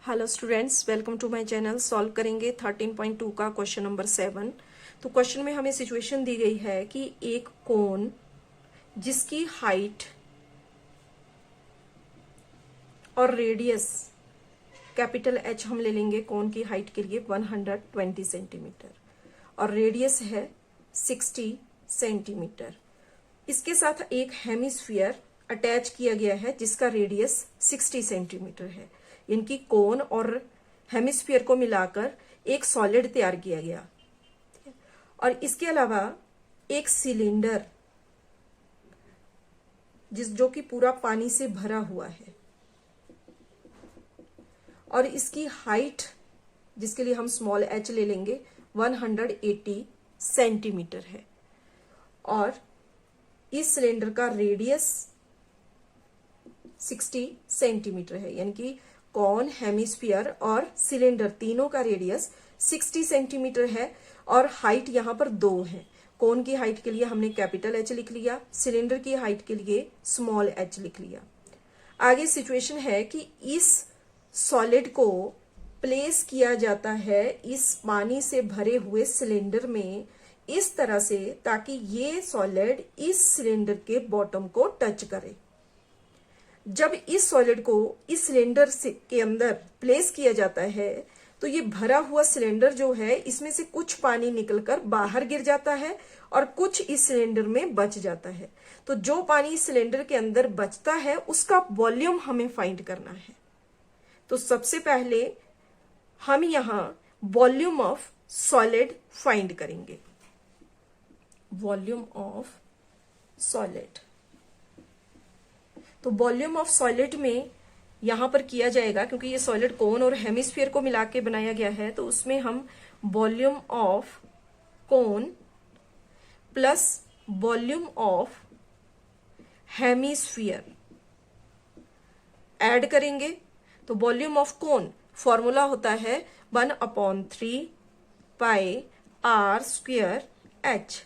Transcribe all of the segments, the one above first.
Hello students, welcome to my channel. Solve करेंगे 13.2 का question number 7। तो क्वेश्चन में हमें सिचुएशन दी गई है कि एक कोन जिसकी हाइट और रेडियस कैपिटल एच हम ले लेंगे। कोन की हाइट के लिए 120 सेंटीमीटर और रेडियस है 60 सेंटीमीटर। इसके साथ एक हेमिस्फीयर अटैच किया गया है जिसका रेडियस 60 सेंटीमीटर है। इनकी कोन और हेमिस्फीयर को मिलाकर एक सॉलिड तैयार किया गया और इसके अलावा एक सिलेंडर जो कि पूरा पानी से भरा हुआ है और इसकी हाइट, जिसके लिए हम स्मॉल एच ले लेंगे, 180 सेंटीमीटर है और इस सिलेंडर का रेडियस 60 सेंटीमीटर है। यानी कि कॉन, हेमिस्फीयर और सिलेंडर तीनों का रेडियस 60 सेंटीमीटर है और हाइट यहां पर 2 है। कोन की हाइट के लिए हमने कैपिटल एच लिख लिया, सिलेंडर की हाइट के लिए स्मॉल एच लिख लिया। आगे सिचुएशन है कि इस सॉलिड को प्लेस किया जाता है इस पानी से भरे हुए सिलेंडर में इस तरह से ताकि ये सॉलिड इस सिलेंडर के बॉटम को टच करे। जब इस सॉलिड को इस सिलेंडर के अंदर प्लेस किया जाता है तो ये भरा हुआ सिलेंडर जो है, इसमें से कुछ पानी निकलकर बाहर गिर जाता है और कुछ इस सिलेंडर में बच जाता है। तो जो पानी इस सिलेंडर के अंदर बचता है उसका वॉल्यूम हमें फाइंड करना है। तो सबसे पहले हम यहां वॉल्यूम ऑफ सॉलिड फाइंड करेंगे। वॉल्यूम ऑफ सॉलिड, तो वॉल्यूम ऑफ सॉलिड में यहां पर किया जाएगा, क्योंकि ये सॉलिड कोन और हेमिस्फीयर को मिला के बनाया गया है, तो उसमें हम volume of cone plus volume of hemisphere add करेंगे। तो वॉल्यूम ऑफ कोन फॉर्मूला होता है 1/3 pi R square H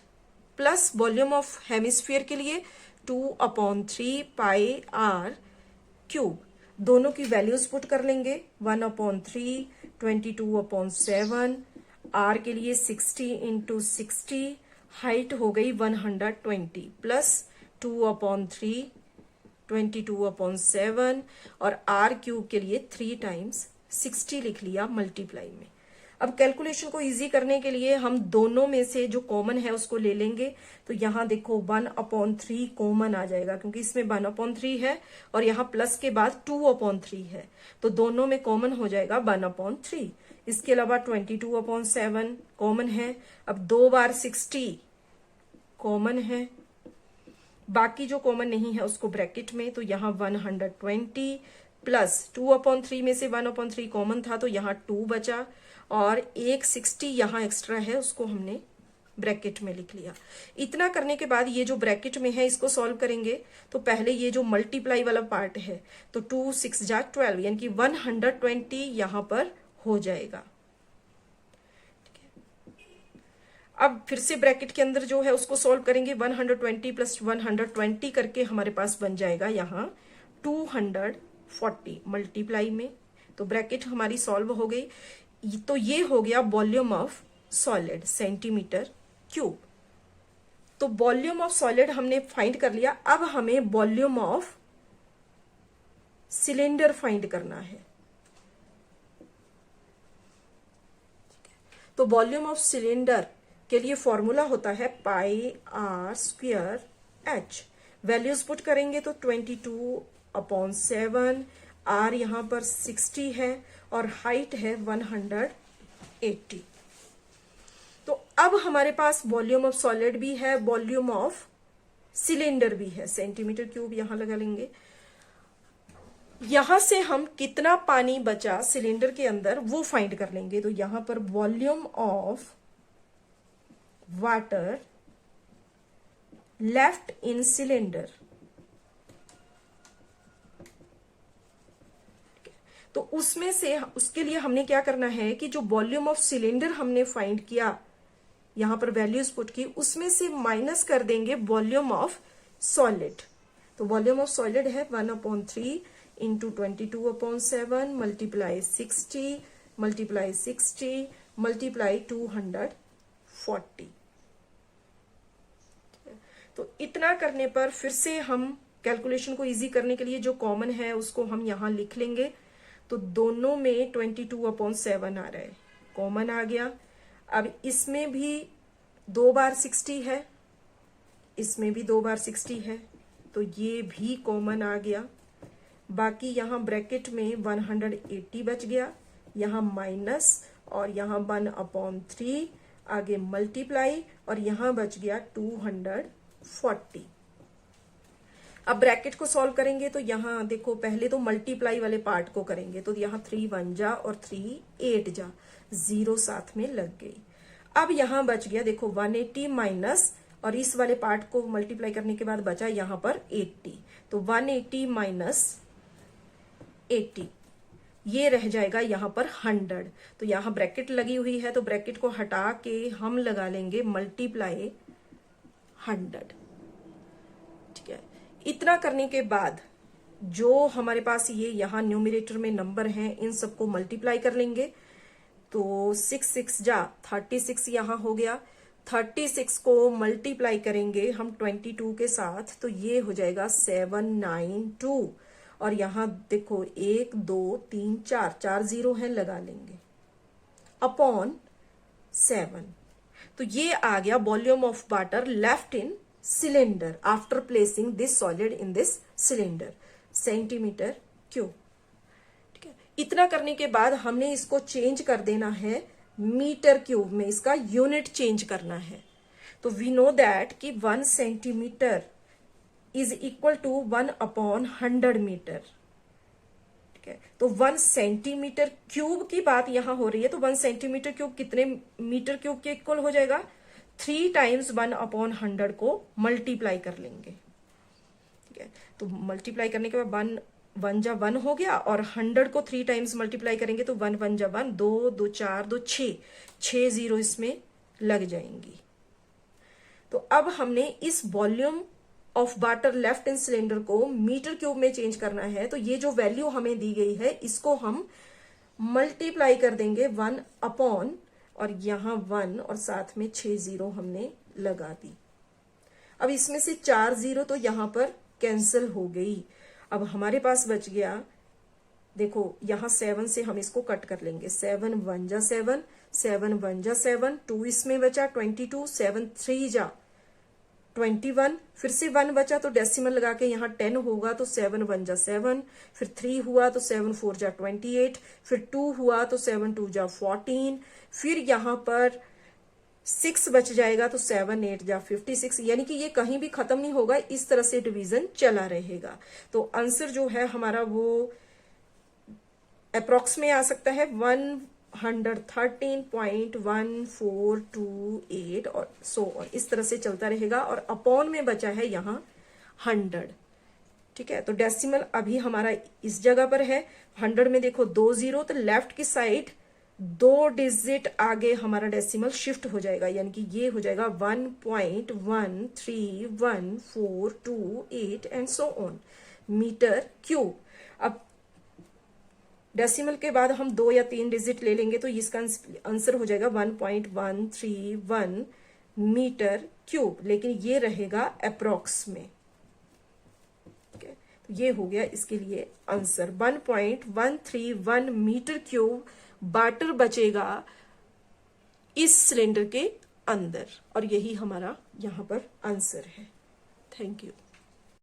plus volume of hemisphere के लिए 2/3 पाई आर क्यूब। दोनों की वैल्यूज पुट कर लेंगे। 1/3 22/7, आर के लिए 60 × 60, हाइट हो गई 120 प्लस 2/3 22/7 और आर क्यूब के लिए 3 टाइम्स 60 लिख लिया मल्टीप्लाई में। अब कैलकुलेशन को इजी करने के लिए हम दोनों में से जो कॉमन है उसको ले लेंगे। तो यहां देखो 1/3 कॉमन आ जाएगा, क्योंकि इसमें 1/3 है और यहां प्लस के बाद 2/3 है, तो दोनों में कॉमन हो जाएगा 1/3। इसके अलावा 22/7 कॉमन है। अब 2 बार 60 कॉमन है, बाकी जो कॉमन नहीं है उसको ब्रैकेट में। तो यहां 120 प्लस 2/3 में से 1/3 कॉमन था तो यहां 2 बचा और एक 60 यहां एक्स्ट्रा है, उसको हमने ब्रैकेट में लिख लिया। इतना करने के बाद ये जो ब्रैकेट में है इसको सॉल्व करेंगे। तो पहले ये जो मल्टीप्लाई वाला पार्ट है, तो 2 6 जा 12, यानी कि 120 यहां पर हो जाएगा। अब फिर से ब्रैकेट के अंदर जो है उसको सॉल्व करेंगे। 120 प्लस 120 करके हमारे पास बन जाएगा यहां 240 मल्टीप्लाई में। तो ब्रैकेट हमारी सॉल्व हो गई। तो ये हो गया volume of solid centimetre cube. तो वॉल्यूम ऑफ सॉलिड हमने फाइंड कर लिया। अब हमें वॉल्यूम ऑफ सिलेंडर फाइंड करना है। तो वॉल्यूम ऑफ सिलेंडर के लिए फॉर्मूला होता है pi R square H. Values put करेंगे तो 22/7, आर यहां पर 60 है और हाइट है 180। तो अब हमारे पास वॉल्यूम ऑफ सॉलिड भी है, वॉल्यूम ऑफ सिलेंडर भी है। सेंटीमीटर क्यूब यहां लगा लेंगे। यहां से हम कितना पानी बचा सिलेंडर के अंदर वो फाइंड कर लेंगे। तो यहां पर volume of water left in cylinder, तो उसमें से उसके लिए हमने क्या करना है कि जो वॉल्यूम ऑफ सिलेंडर हमने फाइंड किया, यहां पर वैल्यूज पुट की, उसमें से माइनस कर देंगे वॉल्यूम ऑफ सॉलिड। तो वॉल्यूम ऑफ सॉलिड है 1/3 इंटू 22/7 मल्टीप्लाई 60 मल्टीप्लाई 240। तो इतना करने पर फिर से हम कैलकुलेशन को इजी करने के लिए जो कॉमन है उसको हम यहां लिख लेंगे। तो दोनों में 22/7 आ रहा है, कॉमन आ गया। अब इसमें भी 2 बार 60 है, इसमें भी 2 बार 60 है, तो ये भी कॉमन आ गया। बाकी यहां ब्रैकेट में 180 बच गया, यहां माइनस और यहां 1/3, आगे मल्टीप्लाई और यहां बच गया 240। अब ब्रैकेट को सॉल्व करेंगे तो यहां देखो पहले तो मल्टीप्लाई वाले पार्ट को करेंगे, तो यहां 3 1 जा और 3 8 जा, 0 साथ में लग गई। अब यहां बच गया देखो 180 माइनस और इस वाले पार्ट को मल्टीप्लाई करने के बाद बचा यहां पर 80, तो 180 माइनस 80 ये रह जाएगा यहां पर 100। तो यहां ब्रैकेट लगी हुई है तो ब्रैकेट को हटा के हम लगा लेंगे मल्टीप्लाई 100। ठीक है, इतना करने के बाद जो हमारे पास ये यहां न्यूमरेटर में नंबर हैं इन सबको मल्टीप्लाई कर लेंगे। तो 6 6 जा 36 यहां हो गया, 36 को मल्टीप्लाई करेंगे हम 22 के साथ तो ये हो जाएगा 792। और यहां देखो 1 2 3 4 4 0 है, लगा लेंगे अपॉन 7। तो ये आ गया volume of water left in cylinder after placing this solid in this cylinder, centimetre cube. ठीक है, इतना करने के बाद हमने इसको चेंज कर देना है मीटर क्यूब में, इसका यूनिट चेंज करना है। तो वी नो दैट कि 1 centimetre is equal to 1/100 metre. ठीक है, तो 1 सेंटीमीटर क्यूब की बात यहां हो रही है, तो 1 सेंटीमीटर क्यूब कितने मीटर क्यूब के इक्वल हो जाएगा? 3 टाइम्स 1/100 को मल्टीप्लाई कर लेंगे। ठीक है, तो मल्टीप्लाई करने के बाद 1 जा 1 हो गया और 100 को 3 टाइम्स मल्टीप्लाई करेंगे तो 1 1 जा 1, 2 2 4 2 6 0 इसमें लग जाएंगी। तो अब हमने इस volume of water left in cylinder को मीटर क्यूब में चेंज करना है। तो ये जो वैल्यू हमें दी गई है इसको हम मल्टीप्लाई कर देंगे 1 अपॉन और यहां 1 और साथ में 6 0 हमने लगा दी। अब इसमें से 4 0 तो यहां पर कैंसिल हो गई। अब हमारे पास बच गया देखो यहां 7 से हम इसको कट कर लेंगे, 7 1 जा 7, 7 1 जा 7, 2 इसमें बचा 22, 7 3 जा 21, फिर से 1 बचा तो डेसिमल लगा के यहाँ 10 होगा तो 7 1 जा 7, फिर 3 हुआ तो 7 4 जा 28, फिर 2 हुआ तो 7 2 जा 14, फिर यहाँ पर 6 बच जाएगा तो 7 8 जा 56, यानी कि ये कहीं भी खत्म नहीं होगा, इस तरह से डिवीजन चला रहेगा। तो आंसर जो है हमारा वो अप्रोक्स में आ सकता है 113.1428 और सो और इस तरह से चलता रहेगा। और अपॉन में बचा है यहां 100। ठीक है, तो डेसिमल अभी हमारा इस जगह पर है। 100 में देखो 2 0, तो लेफ्ट की साइड 2 डिजिट आगे हमारा डेसिमल शिफ्ट हो जाएगा, यानी कि ये हो जाएगा 1.1314228 and so on metre cube. अब डेसिमल के बाद हम 2 या 3 डिजिट ले लेंगे तो इसका आंसर हो जाएगा 1.131 मीटर क्यूब, लेकिन ये रहेगा अप्रोक्स में। ठीक है, तो ये हो गया इसके लिए आंसर 1.131 मीटर क्यूब वाटर बचेगा इस सिलेंडर के अंदर, और यही हमारा यहां पर आंसर है। Thank you.